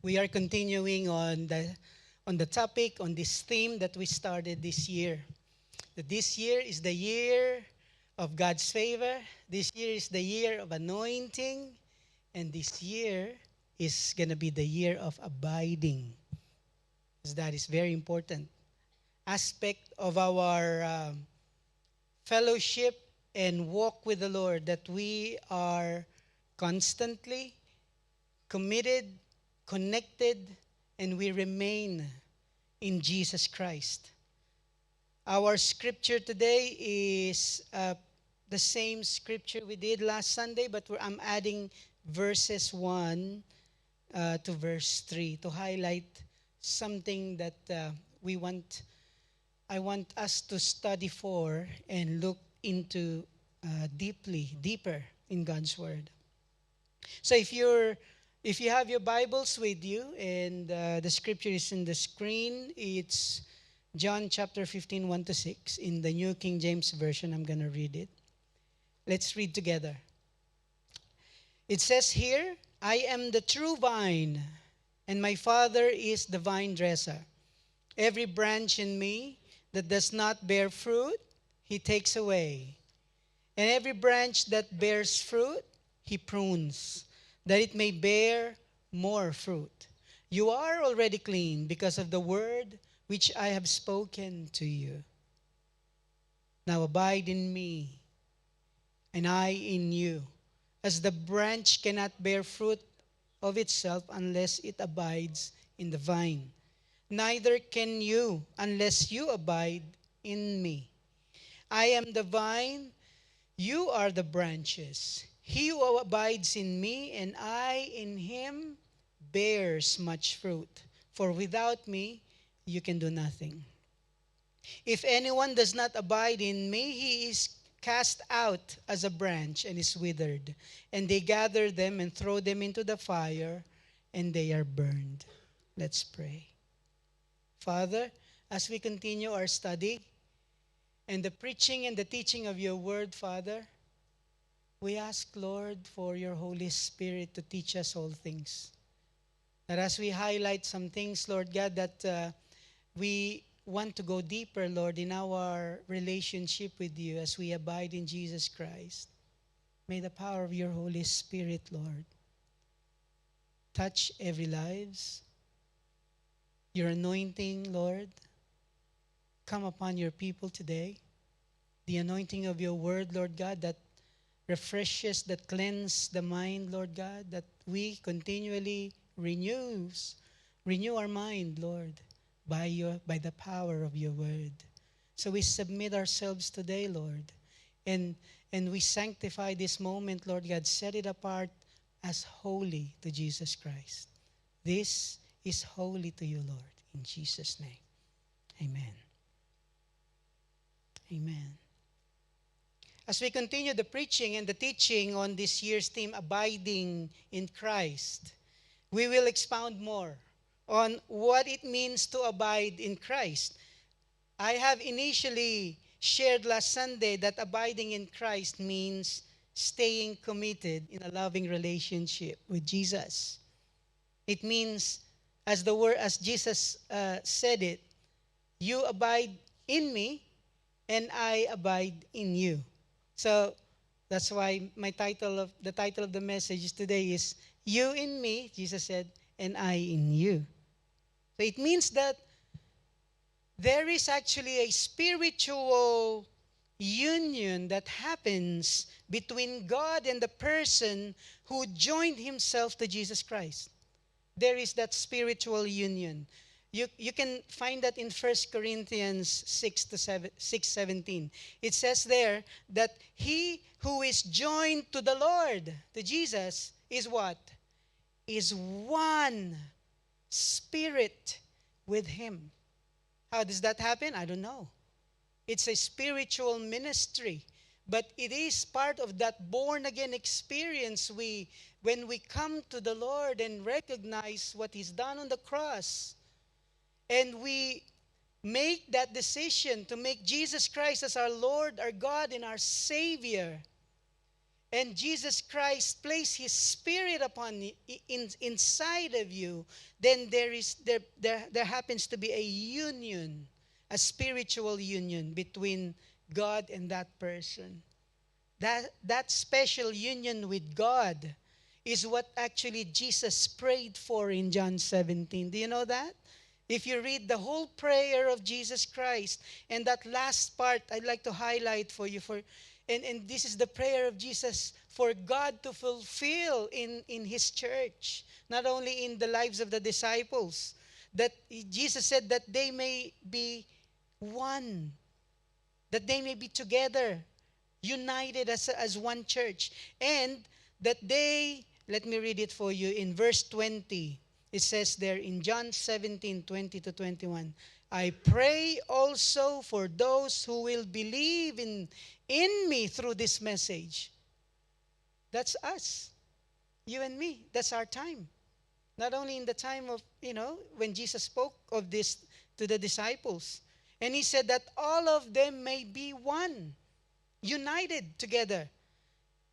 We are continuing on the topic, on this theme that we started this year. That this year is the year of God's favor. This year is the year of anointing. And this year is going to be the year of abiding. Because that is very important aspect of our fellowship and walk with the Lord, that we are constantly committed, connected, and we remain in Jesus Christ. Our scripture today is the same scripture we did last Sunday, but I'm adding verses 1 to verse 3 to highlight something that we want I want us to study for and look into deeper in God's Word. So if you have your Bibles with you and the scripture is in the screen, it's John chapter 15, 1 to 6. In the New King James Version, I'm going to read it. Let's read together. It says here, I am the true vine, and my Father is the vine dresser. Every branch in me that does not bear fruit, he takes away. And every branch that bears fruit, he prunes, that it may bear more fruit. You are already clean because of the word which I have spoken to you. Now abide in me, and I in you. As the branch cannot bear fruit of itself unless it abides in the vine, neither can you unless you abide in me. I am the vine, you are the branches. He who abides in me and I in him bears much fruit. For without me, you can do nothing. If anyone does not abide in me, he is cast out as a branch and is withered. And they gather them and throw them into the fire, and they are burned. Let's pray. Father, as we continue our study and the preaching and the teaching of your word, Father, we ask, Lord, for your Holy Spirit to teach us all things. That as we highlight some things, Lord God, that we want to go deeper, Lord, in our relationship with you as we abide in Jesus Christ. May the power of your Holy Spirit, Lord, touch every lives. Your anointing, Lord, come upon your people today. The anointing of your word, Lord God, that refreshes, that cleanses the mind, Lord God, that we continually renew our mind, Lord, by the power of your word. So we submit ourselves today, Lord, and we sanctify this moment, Lord God, set it apart as holy to Jesus Christ. This is holy to you, Lord, in Jesus' name. Amen. Amen. As we continue the preaching and the teaching on this year's theme, Abiding in Christ, we will expound more on what it means to abide in Christ. I have initially shared last Sunday that abiding in Christ means staying committed in a loving relationship with Jesus. It means, as Jesus said it, you abide in me and I abide in you. So that's why the title of the message today is You in Me, Jesus said, and I in you. So it means that there is actually a spiritual union that happens between God and the person who joined himself to Jesus Christ. There is that spiritual union. You can find that in 1 Corinthians 6:17. It says there that he who is joined to the Lord, to Jesus, is what? Is one spirit with him. How does that happen? I don't know. It's a spiritual ministry. But it is part of that born again experience when we come to the Lord and recognize what He's done on the cross. And we make that decision to make Jesus Christ as our Lord, our God, and our Savior. and Jesus Christ placed His Spirit upon inside of you, then there happens to be a union, a spiritual union between God and that person. That special union with God is what actually Jesus prayed for in John 17. Do you know that? If you read the whole prayer of Jesus Christ, and that last part I'd like to highlight for you, and this is the prayer of Jesus for God to fulfill in His church, not only in the lives of the disciples, that Jesus said that they may be one, that they may be together, united as one church, and that they, let me read it for you in verse 20. It says there in John 17:20 to 21, I pray also for those who will believe in me through this message. That's us, you and me. That's our time. Not only in the time of, when Jesus spoke of this to the disciples. And He said that all of them may be one, united together.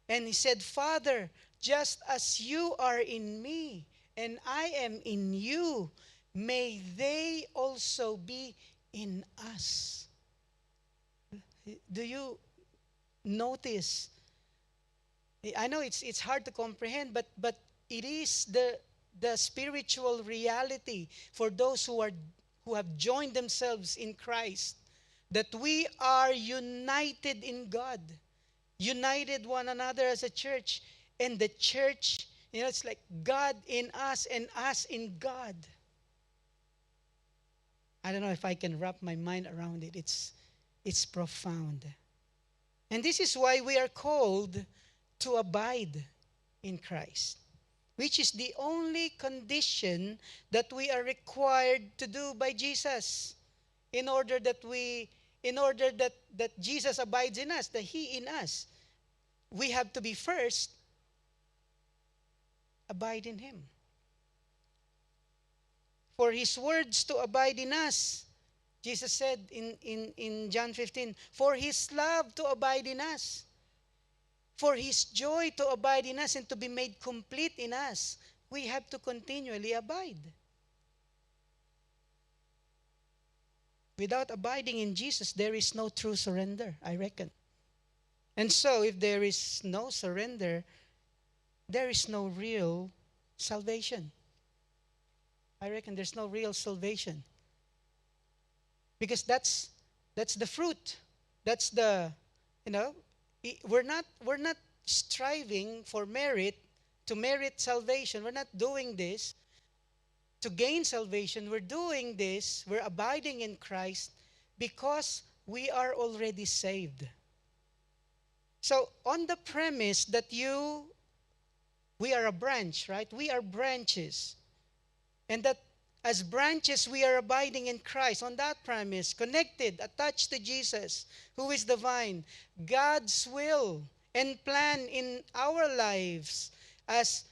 And He said, Father, just as you are in me and I am in you, may they also be in us. Do you notice? I know it's hard to comprehend, but it is the spiritual reality for those who have joined themselves in Christ, that we are united in God, united one another as a church, and the church, it's like God in us and us in God. I don't know if I can wrap my mind around it. It's profound. And this is why we are called to abide in Christ, which is the only condition that we are required to do by Jesus in order that Jesus abides in us, that He in us. We have to be first abide in Him. For His words to abide in us, Jesus said in John 15, for His love to abide in us, for His joy to abide in us and to be made complete in us, we have to continually abide. Without abiding in Jesus, there is no true surrender, I reckon. And so, if there is no surrender, there is no real salvation. I reckon there's no real salvation. Because that's the fruit. That's the, we're not striving for merit, to merit salvation. We're not doing this to gain salvation. We're doing this, we're abiding in Christ because we are already saved. So on the premise that we are a branch, right? We are branches. And that as branches, we are abiding in Christ. On that premise, connected, attached to Jesus, who is the vine. God's will and plan in our lives as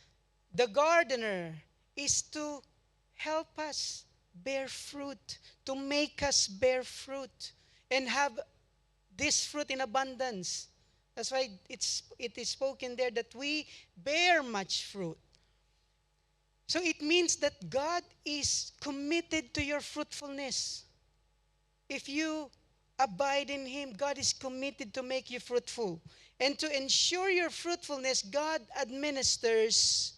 the gardener is to help us bear fruit, to make us bear fruit, and have this fruit in abundance. That's why it is spoken there that we bear much fruit. So it means that God is committed to your fruitfulness. If you abide in Him, God is committed to make you fruitful. And to ensure your fruitfulness, God administers,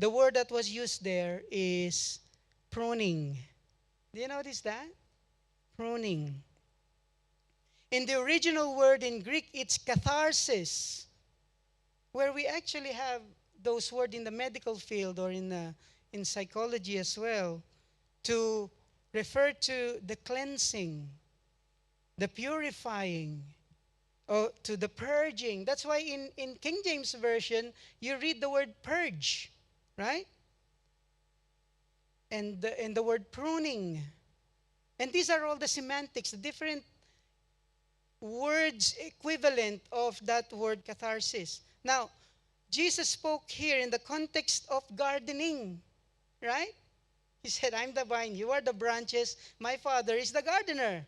the word that was used there is pruning. Do you notice that? Pruning. In the original word in Greek, it's catharsis, where we actually have those words in the medical field or in psychology as well, to refer to the cleansing, the purifying, or to the purging. That's why in King James Version, you read the word purge, right? And the word pruning. And these are all the semantics, the different words equivalent of that word catharsis. Now, Jesus spoke here in the context of gardening, right? He said, I'm the vine, you are the branches, my Father is the gardener.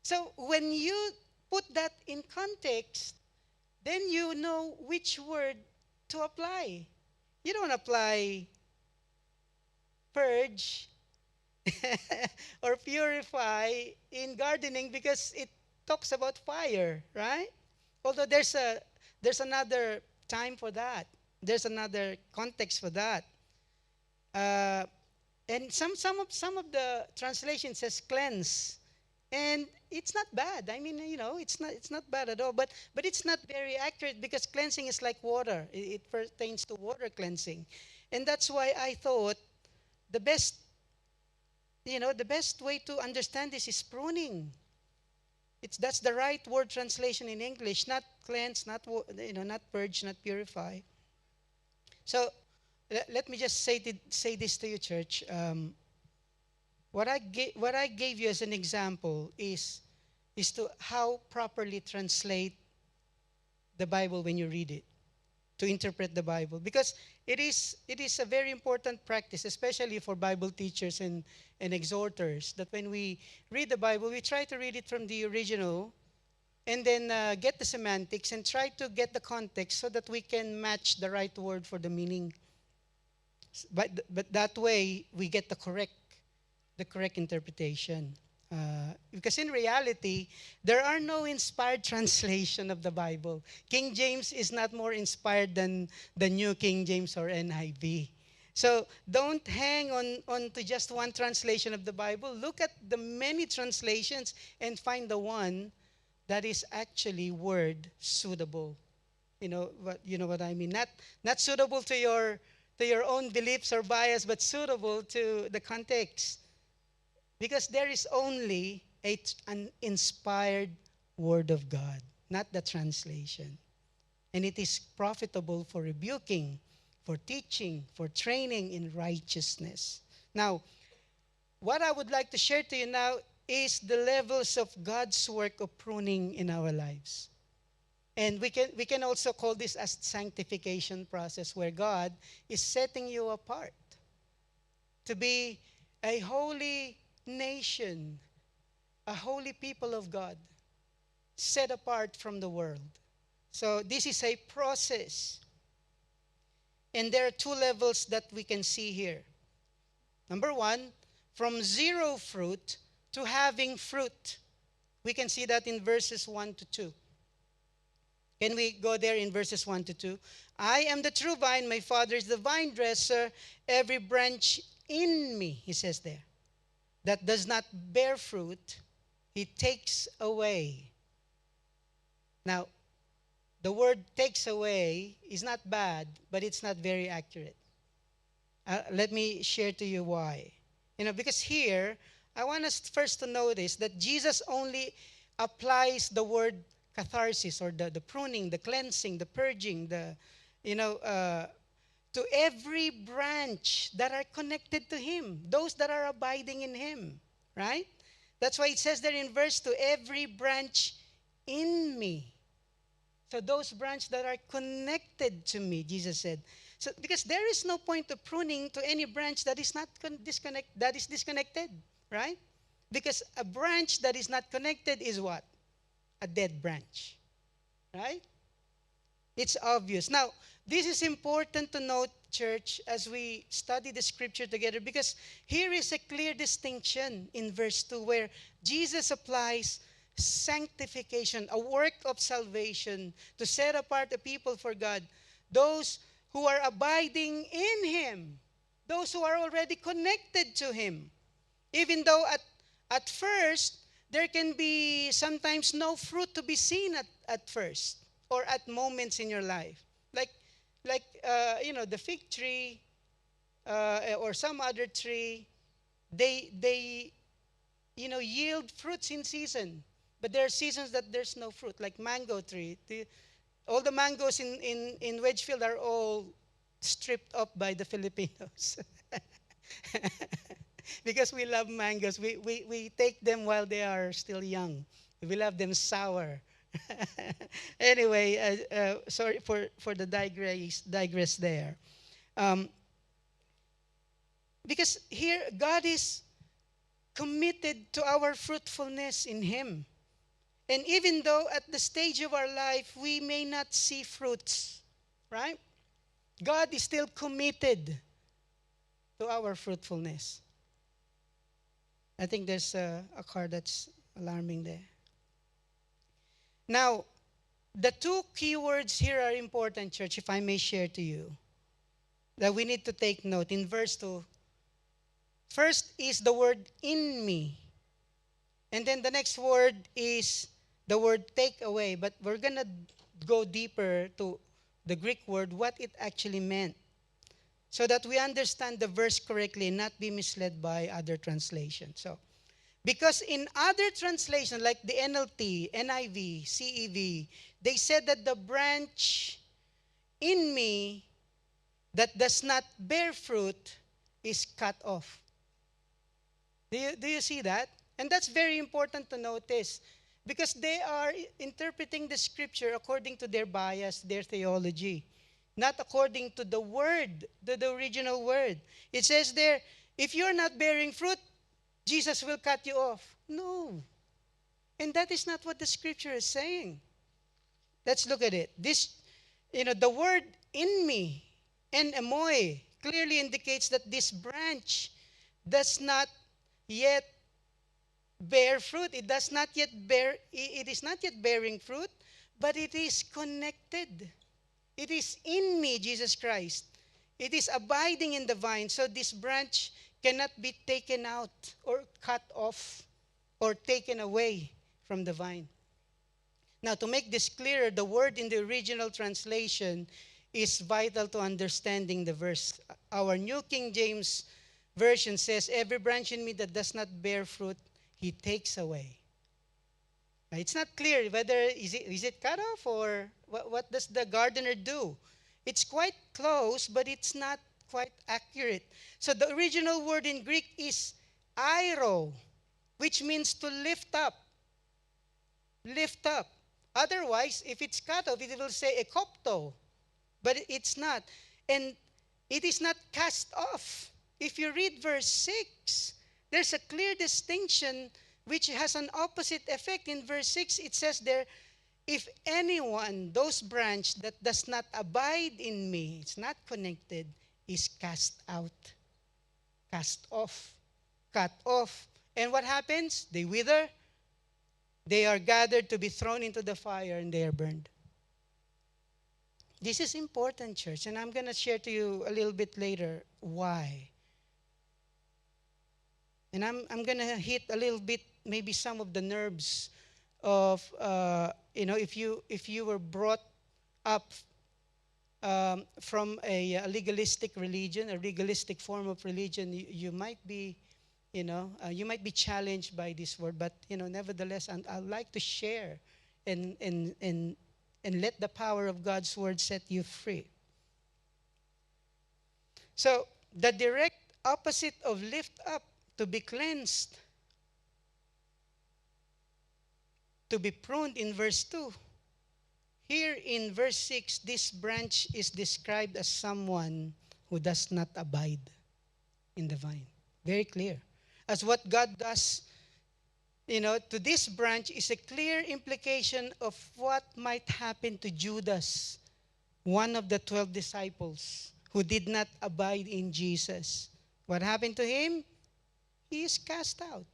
So when you put that in context, then you know which word to apply. You don't apply purge or purify in gardening because it talks about fire, right? Although there's another time for that. There's another context for that. Uh, and some of the translation says cleanse, and it's not bad. I mean, it's not bad at all. But it's not very accurate because cleansing is like water. It pertains to water cleansing, and that's why I thought the best the best way to understand this is pruning. That's the right word translation in English, not cleanse, not purge, not purify. So let me just say this to you, church. What I gave you as an example is to how properly translate the Bible when you read it, to interpret the Bible, because it is a very important practice, especially for Bible teachers and exhorters, that when we read the Bible, we try to read it from the original, and then get the semantics and try to get the context so that we can match the right word for the meaning. But that way we get the correct interpretation. Because in reality, there are no inspired translation of the Bible. King James is not more inspired than the New King James or NIV. So don't hang on to just one translation of the Bible. Look at the many translations and find the one that is actually word suitable. You know what I mean? Not suitable to your own beliefs or bias, but suitable to the context. Because there is only an inspired word of God, not the translation. And it is profitable for rebuking, for teaching, for training in righteousness. Now, what I would like to share to you now is the levels of God's work of pruning in our lives. And we can also call this as sanctification process, where God is setting you apart to be a holy nation, a holy people of God, set apart from the world. So this is a process. And there are two levels that we can see here. Number one, from zero fruit to having fruit. We can see that in verses 1 to 2. Can we go there in verses 1 to 2? I am the true vine, my Father is the vine dresser. Every branch in me, he says there, that does not bear fruit, he takes away. Now, the word takes away is not bad, but it's not very accurate. Let me share to you why. Because here, I want us first to notice that Jesus only applies the word catharsis, or the pruning, the cleansing, the purging, to every branch that are connected to him, those that are abiding in him, right? That's why it says there in verse 2, every branch in me. So those branches that are connected to me, Jesus said. So because there is no point of pruning to any branch that is not disconnected, right? Because a branch that is not connected is what? A dead branch, right? It's obvious. Now, this is important to note, church, as we study the scripture together, because here is a clear distinction in verse 2 where Jesus applies sanctification, a work of salvation to set apart the people for God, those who are abiding in him, those who are already connected to him. Even though at first, there can be sometimes no fruit to be seen at first, or at moments in your life. Like the fig tree, or some other tree, they yield fruits in season. But there are seasons that there's no fruit, like mango tree. All the mangoes in Wedgefield are all stripped up by the Filipinos. Because we love mangoes. We take them while they are still young. We love them sour. Anyway, sorry for the digress there. Um, because here, God is committed to our fruitfulness in him. And even though at the stage of our life we may not see fruits, right? God is still committed to our fruitfulness. I think there's a car that's alarming there. Now, the two keywords here are important, church, if I may share to you, that we need to take note. In verse 2, first is the word in me. And then the next word is the word take away. But we're going to go deeper to the Greek word, what it actually meant, so that we understand the verse correctly and not be misled by other translations. So, because in other translations like the NLT, NIV, CEV, they said that the branch in me that does not bear fruit is cut off. Do you see that? And that's very important to notice because they are interpreting the scripture according to their bias, their theology, not according to the word, the original word. It says there, if you're not bearing fruit, Jesus will cut you off. No. And that is not what the scripture is saying. Let's look at it. The word in me and emoi clearly indicates that this branch does not yet bear fruit. It is not yet bearing fruit, but it is connected. It is in me, Jesus Christ. It is abiding in the vine. So this branch cannot be taken out or cut off or taken away from the vine. Now, to make this clearer, the word in the original translation is vital to understanding the verse. Our New King James Version says, every branch in me that does not bear fruit, he takes away. Now, it's not clear whether is it cut off or what does the gardener do. It's quite close, but it's not quite accurate. So the original word in Greek is airo, which means to lift up. Lift up. Otherwise, if it's cut off, it will say ekopto. But it's not. And it is not cast off. If you read verse 6, there's a clear distinction which has an opposite effect. In verse 6, it says there, if anyone, those branch that does not abide in me, it's not connected, is cast out, cast off, cut off. And what happens? They wither. They are gathered to be thrown into the fire and they are burned. This is important, church, and I'm going to share to you a little bit later why. And I'm going to hit a little bit, maybe some of the nerves of, if you were brought up from a legalistic religion, a legalistic form of religion, you might be, you might be challenged by this word. But, nevertheless, I'd like to share and let the power of God's word set you free. So, the direct opposite of lift up, to be cleansed, to be pruned in verse 2. Here in verse 6, this branch is described as someone who does not abide in the vine. Very clear. As what God does, to this branch is a clear implication of what might happen to Judas, one of the 12 disciples who did not abide in Jesus. What happened to him? He is cast out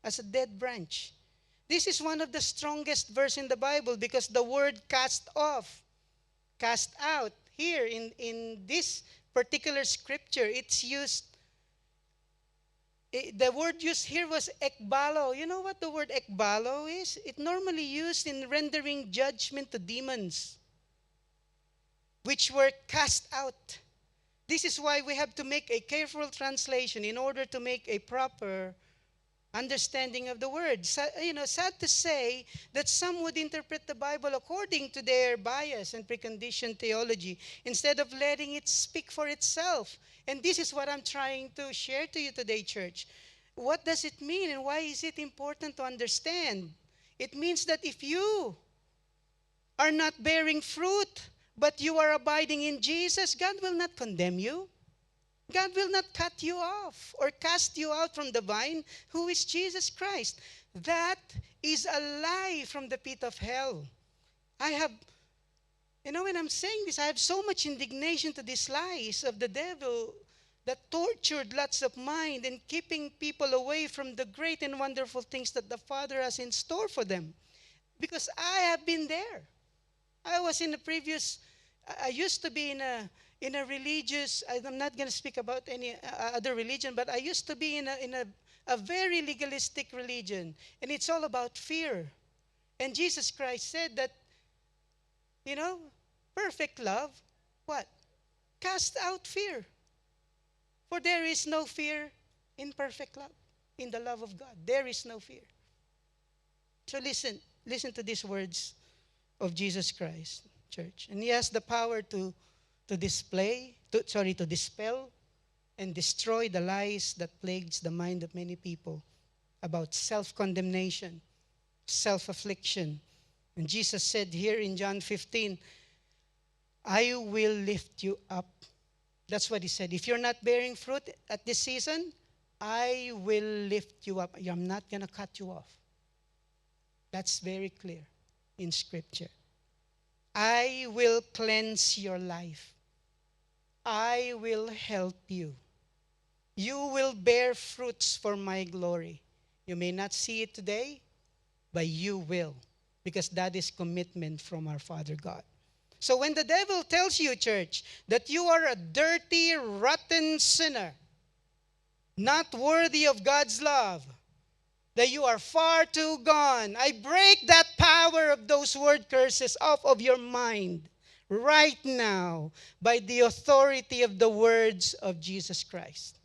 as a dead branch. This is one of the strongest verses in the Bible because the word cast off, cast out, here in this particular scripture, it's used, the word used here was ekbalo. You know what the word ekbalo is? It normally used in rendering judgment to demons, which were cast out. This is why we have to make a careful translation in order to make a proper understanding of the word. Sad to say that some would interpret the Bible according to their bias and preconditioned theology instead of letting it speak for itself. And this is what I'm trying to share to you today, church. What does it mean and why is it important to understand? It means that if you are not bearing fruit, but you are abiding in Jesus, God will not condemn you. God will not cut you off or cast you out from the vine, who is Jesus Christ. That is a lie from the pit of hell. I have, when I'm saying this, I have so much indignation to these lies of the devil that tortured lots of mind and keeping people away from the great and wonderful things that the Father has in store for them. Because I have been there. I was in a previous, I used to be in a religious, I'm not going to speak about any other religion, but I used to be in a very legalistic religion. And it's all about fear. And Jesus Christ said that, you know, perfect love, what? Cast out fear. For there is no fear in perfect love, in the love of God. There is no fear. So listen to these words of Jesus Christ, church. And he has the power to dispel and destroy the lies that plagues the mind of many people about self-condemnation, self-affliction. And Jesus said here in John 15, I will lift you up. That's what he said. If you're not bearing fruit at this season, I will lift you up. I'm not going to cut you off. That's very clear in Scripture. I will cleanse your life. I will help you. You will bear fruits for my glory. You may not see it today, but you will, because that is commitment from our Father God. So when the devil tells you, church, that you are a dirty, rotten sinner, not worthy of God's love, that you are far too gone, I break that power of those word curses off of your mind right now by the authority of the words of Jesus Christ.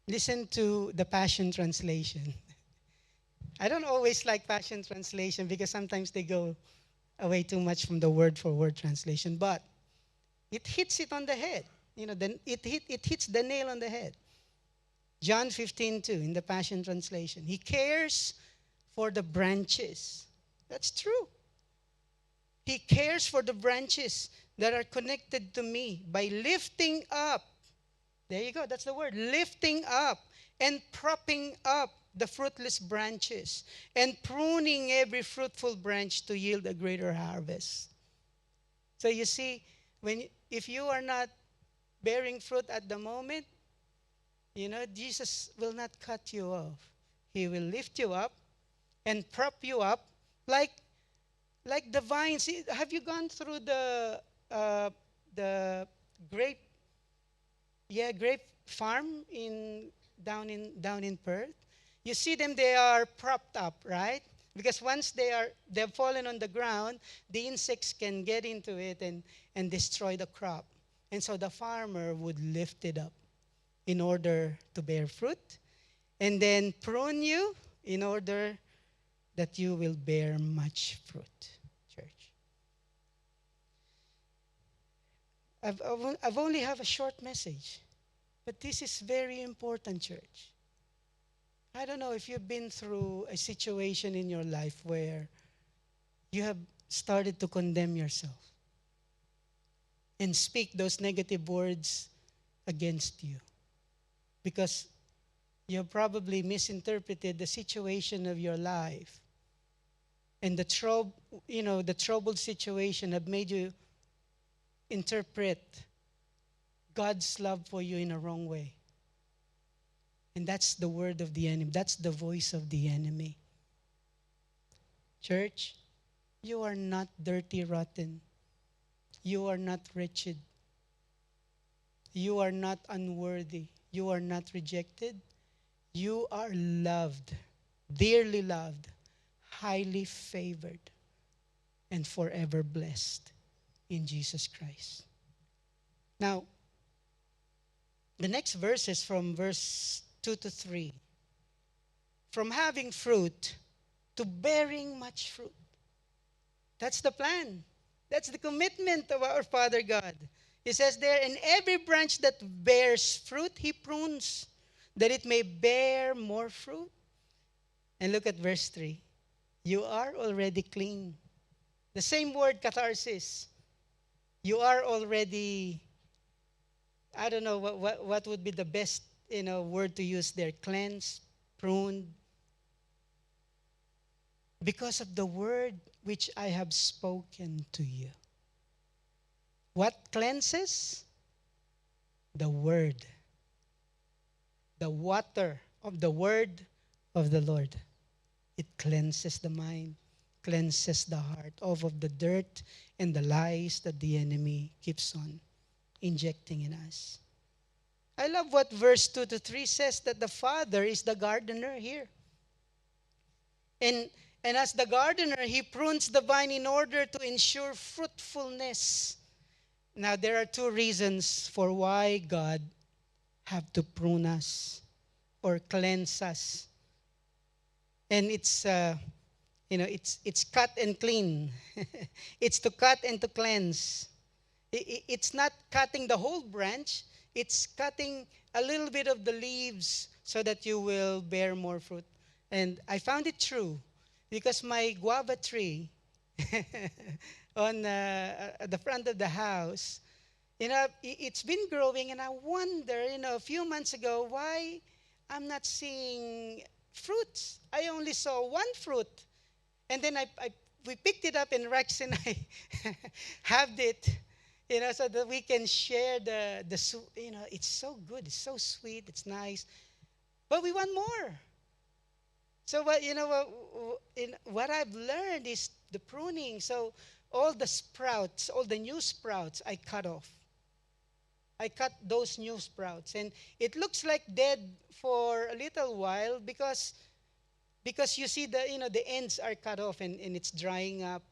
Listen to the Passion Translation. I don't always like Passion Translation because sometimes they go away too much from the word for word translation, but it hits it on the head. Then it hits the nail on the head. John 15:2 in the Passion Translation. He cares for the branches. That's true. He cares for the branches that are connected to me by lifting up. There you go. That's the word. Lifting up and propping up the fruitless branches and pruning every fruitful branch to yield a greater harvest. So you see, if you are not bearing fruit at the moment, Jesus will not cut you off. He will lift you up and prop you up like the vines. Have you gone through the grape farm down in Perth? You see them, they are propped up, right? Because once they've fallen on the ground, the insects can get into it and destroy the crop. And so the farmer would lift it up in order to bear fruit, and then prune you in order that you will bear much fruit, church. I've only have a short message, but this is very important, church. I don't know if you've been through a situation in your life where you have started to condemn yourself and speak those negative words against you because you have probably misinterpreted the situation of your life, and the troubled situation have made you interpret God's love for you in a wrong way. And that's the word of the enemy. That's the voice of the enemy. Church, you are not dirty, rotten. You are not wretched. You are not unworthy. You are not rejected. You are loved, dearly loved, highly favored, and forever blessed in Jesus Christ. Now, the next verse is from verse 2-3. From having fruit to bearing much fruit. That's the plan. That's the commitment of our Father God. He says there, in every branch that bears fruit, He prunes, that it may bear more fruit. And look at verse 3. You are already clean. The same word, catharsis. You are already I don't know what would be the best, word to use there. Cleanse, pruned, because of the word which I have spoken to you. What cleanses? The word. The water of the word of the Lord. It cleanses the mind, cleanses the heart of the dirt and the lies that the enemy keeps on injecting in us. I love what verse 2 to 3 says, that the Father is the gardener here. And, and as the gardener, he prunes the vine in order to ensure fruitfulness. Now, there are two reasons for why God have to prune us or cleanse us. And it's cut and clean. It's to cut and to cleanse. It's not cutting the whole branch. It's cutting a little bit of the leaves so that you will bear more fruit. And I found it true because my guava tree on at the front of the house, it's been growing, and I wonder, a few months ago, why I'm not seeing fruits. I only saw one fruit. And then we picked it up, and Rex and I halved it, so that we can share it's so good, it's so sweet, it's nice. But we want more. So what I've learned is the pruning. So all the sprouts, all the new sprouts, I cut off. I cut those new sprouts, and it looks like dead for a little while because you see the ends are cut off, and it's drying up.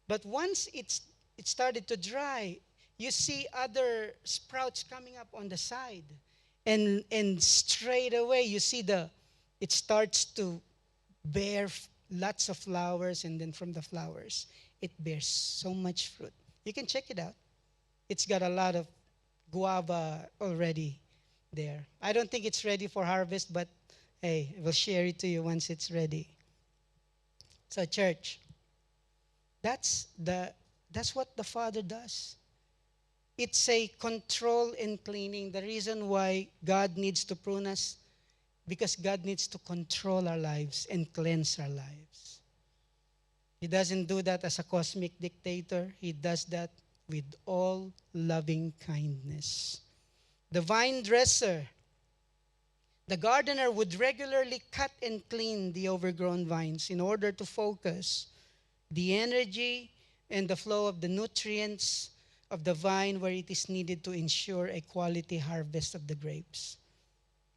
But once it started to dry, you see other sprouts coming up on the side, and straight away you see it starts to bear lots of flowers, and then from the flowers it bears so much fruit. You can check it out. It's got a lot of guava already there. I don't think it's ready for harvest, but hey, we'll share it to you once it's ready. So church, that's what the Father does. It's a control and cleaning. The reason why God needs to prune us, because God needs to control our lives and cleanse our lives. He doesn't do that as a cosmic dictator. He does that with all loving kindness. The vine dresser, the gardener, would regularly cut and clean the overgrown vines in order to focus the energy and the flow of the nutrients of the vine where it is needed to ensure a quality harvest of the grapes.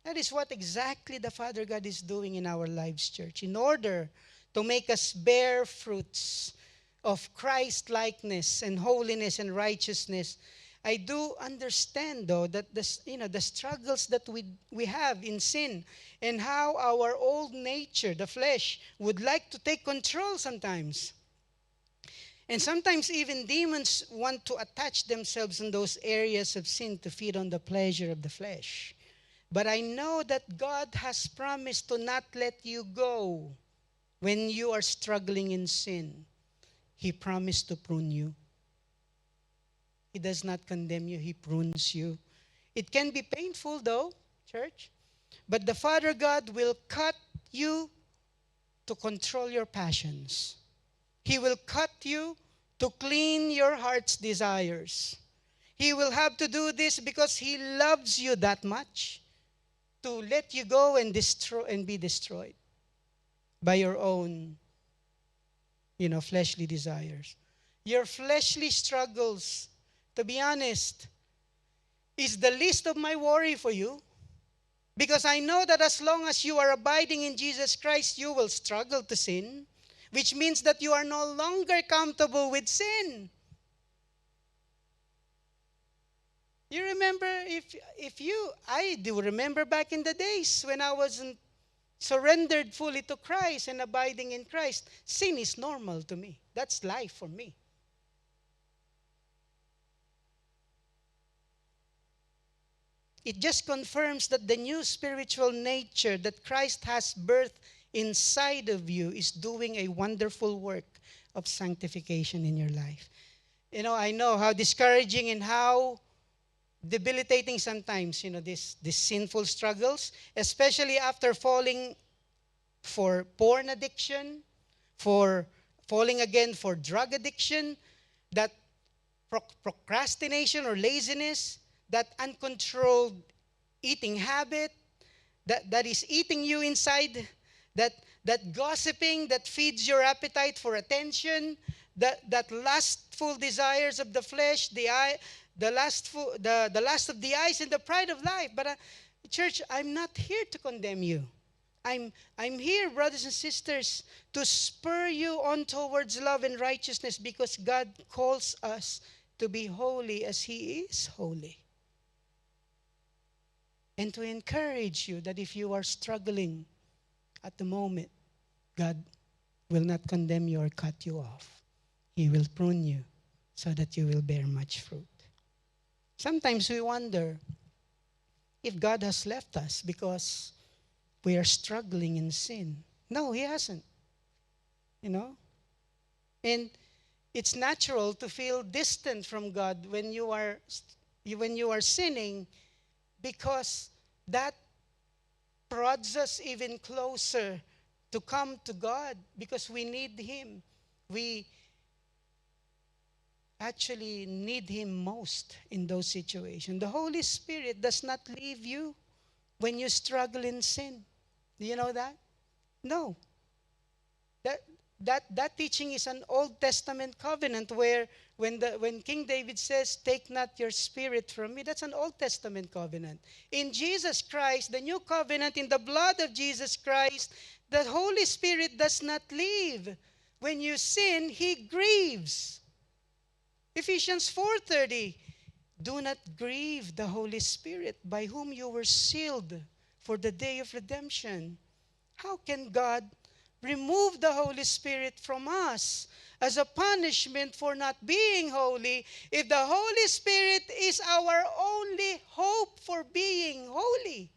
That is what exactly the Father God is doing in our lives, church, in order to make us bear fruits of Christ-likeness and holiness and righteousness. I do understand, though, that the struggles that we have in sin, and how our old nature, the flesh, would like to take control sometimes. And sometimes even demons want to attach themselves in those areas of sin to feed on the pleasure of the flesh. But I know that God has promised to not let you go when you are struggling in sin. He promised to prune you. He does not condemn you. He prunes you. It can be painful, though, church. But the Father God will cut you to control your passions. He will cut you to clean your heart's desires. He will have to do this because He loves you that much, to let you go and destroy and be destroyed by your own, fleshly desires. Your fleshly struggles, to be honest, is the least of my worry for you. Because I know that as long as you are abiding in Jesus Christ, you will struggle to sin, which means that you are no longer comfortable with sin. You remember, I do remember back in the days when I wasn't surrendered fully to Christ and abiding in Christ, sin is normal to me. That's life for me. It just confirms that the new spiritual nature that Christ has birthed inside of you is doing a wonderful work of sanctification in your life. I know how discouraging and how debilitating sometimes, these sinful struggles, especially after falling for porn addiction, for falling again for drug addiction, that procrastination or laziness, that uncontrolled eating habit that is eating you inside, that gossiping that feeds your appetite for attention, that lustful desires of the flesh, the lust of the eyes and the pride of life. But church, I'm not here to condemn you. I'm here, brothers and sisters, to spur you on towards love and righteousness, because God calls us to be holy as He is holy. And to encourage you that if you are struggling at the moment, God will not condemn you or cut you off. He will prune you so that you will bear much fruit. Sometimes we wonder if God has left us because we are struggling in sin. No, He hasn't. And it's natural to feel distant from God when you are sinning, because that prods us even closer to come to God, because we need Him. We actually need Him most in those situations. The Holy Spirit does not leave you when you struggle in sin. Do you know that? No. That teaching is an Old Testament covenant, where when King David says, "Take not your spirit from me," that's an Old Testament covenant. In Jesus Christ, the new covenant, in the blood of Jesus Christ, the Holy Spirit does not leave. When you sin, He grieves. Ephesians 4:30, "Do not grieve the Holy Spirit, by whom you were sealed for the day of redemption." How can God remove the Holy Spirit from us as a punishment for not being holy, if the Holy Spirit is our only hope for being holy?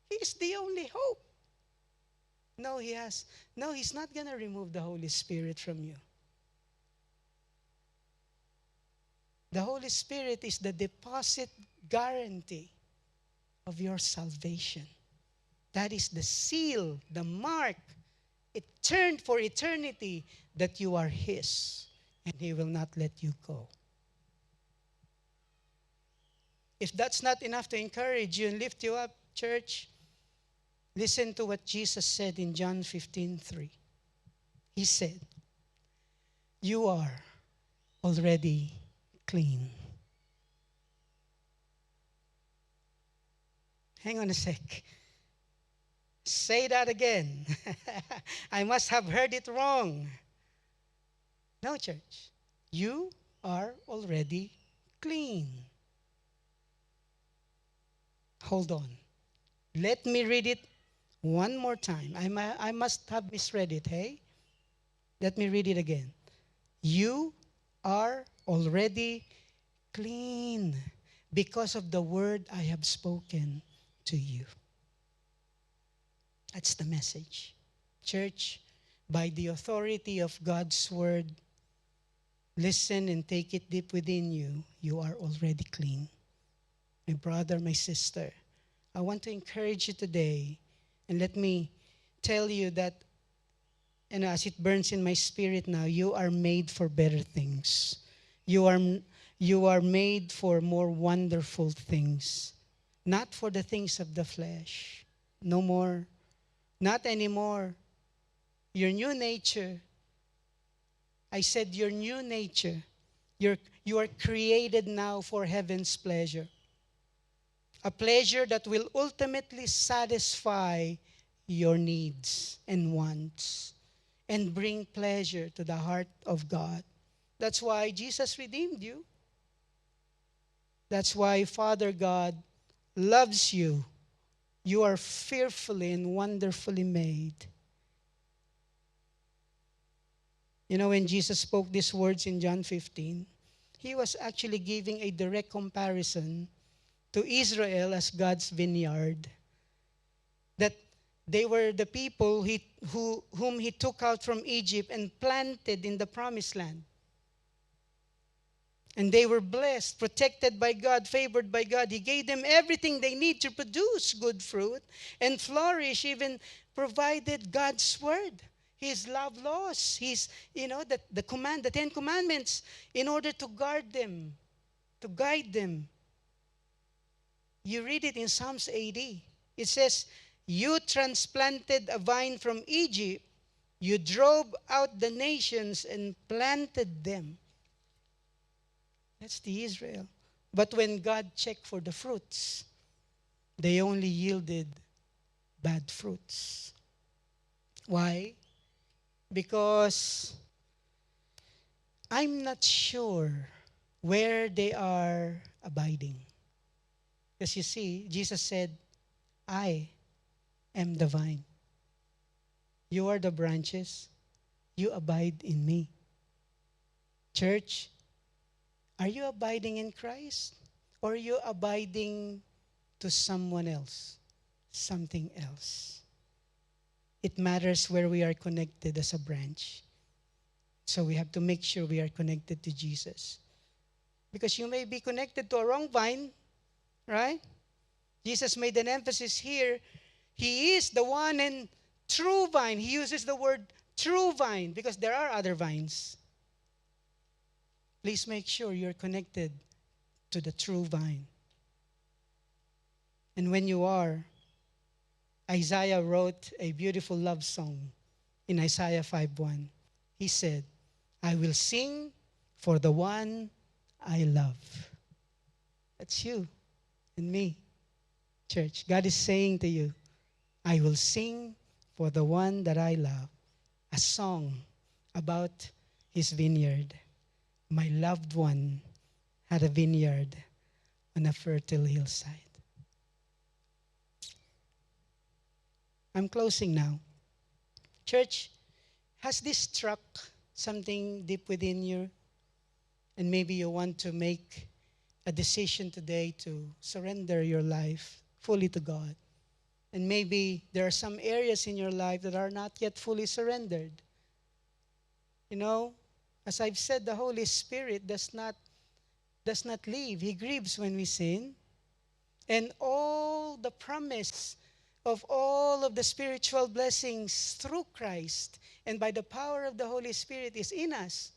He is the only hope. No, He's not going to remove the Holy Spirit from you. The Holy Spirit is the deposit guarantee of your salvation. That is the seal, the mark, for eternity, that you are His, and He will not let you go. If that's not enough to encourage you and lift you up, church, listen to what Jesus said in John 15:3. He said, "You are already clean." Hang on a sec. Say that again. I must have heard it wrong. No, church. You are already clean. Hold on. Let me read it one more time. I must have misread it, hey? Let me read it again. You are already clean because of the word I have spoken to you. That's the message. Church, by the authority of God's word, listen and take it deep within you. You are already clean. My brother, my sister, I want to encourage you today, and let me tell you that, and as it burns in my spirit now, you are made for better things. You are made for more wonderful things, not for the things of the flesh. No more. Not anymore. Your new nature. I said your new nature. You are created now for heaven's pleasure. A pleasure that will ultimately satisfy your needs and wants and bring pleasure to the heart of God. That's why Jesus redeemed you. That's why Father God loves you. You are fearfully and wonderfully made. When Jesus spoke these words in John 15, He was actually giving a direct comparison to Israel as God's vineyard. That they were the people whom He took out from Egypt and planted in the promised land. And they were blessed, protected by God, favored by God. He gave them everything they need to produce good fruit and flourish, even provided God's word, His love laws, the 10 Commandments, in order to guard them, to guide them. You read it in Psalms 80. It says, you transplanted a vine from Egypt. You drove out the nations and planted them. That's the Israel. But when God checked for the fruits, they only yielded bad fruits. Why? Because I'm not sure where they are abiding. Because you see, Jesus said, I am the vine. You are the branches. You abide in me. Church, are you abiding in Christ? Or are you abiding to someone else? Something else? It matters where we are connected as a branch. So we have to make sure we are connected to Jesus. Because you may be connected to a wrong vine, right? Jesus made an emphasis here. He is the one and true vine. He uses the word true vine because there are other vines. Please make sure you're connected to the true vine. And when you are, Isaiah wrote a beautiful love song in Isaiah 5:1. He said, I will sing for the one I love. That's you and me, church. God is saying to you, I will sing for the one that I love, a song about His vineyard. My loved one had a vineyard on a fertile hillside. I'm closing now. Church, has this struck something deep within you? And maybe you want to make a decision today to surrender your life fully to God. And maybe there are some areas in your life that are not yet fully surrendered. You know, as I've said, the Holy Spirit does not leave. He grieves when we sin. And all the promise of all of the spiritual blessings through Christ and by the power of the Holy Spirit is in us.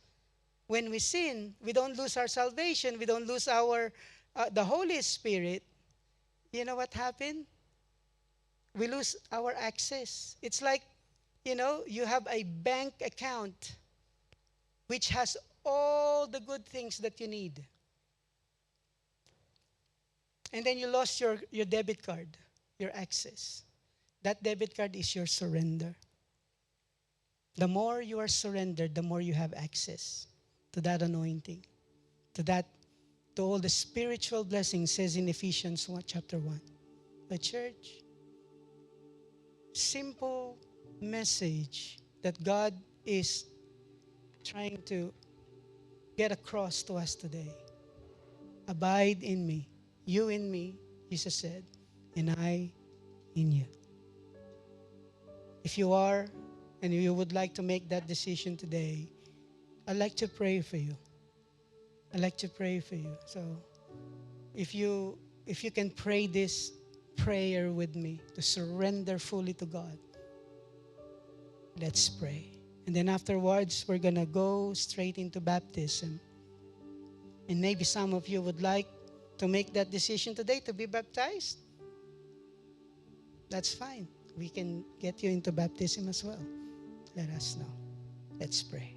When we sin, we don't lose our salvation. We don't lose the Holy Spirit. You know what happened? We lose our access. It's like, you have a bank account which has all the good things that you need. And then you lost your debit card, your access. That debit card is your surrender. The more you are surrendered, the more you have access to that anointing, to all the spiritual blessings, says in Ephesians 1, chapter 1. The church, simple message that God is trying to get across to us today. Abide in me, you in me, Jesus said, and I in you. If you are, and you would like to make that decision today, I'd like to pray for you. I'd like to pray for you. So if you can pray this prayer with me to surrender fully to God, let's pray. And then afterwards, we're going to go straight into baptism. And maybe some of you would like to make that decision today to be baptized. That's fine. We can get you into baptism as well. Let us know. Let's pray.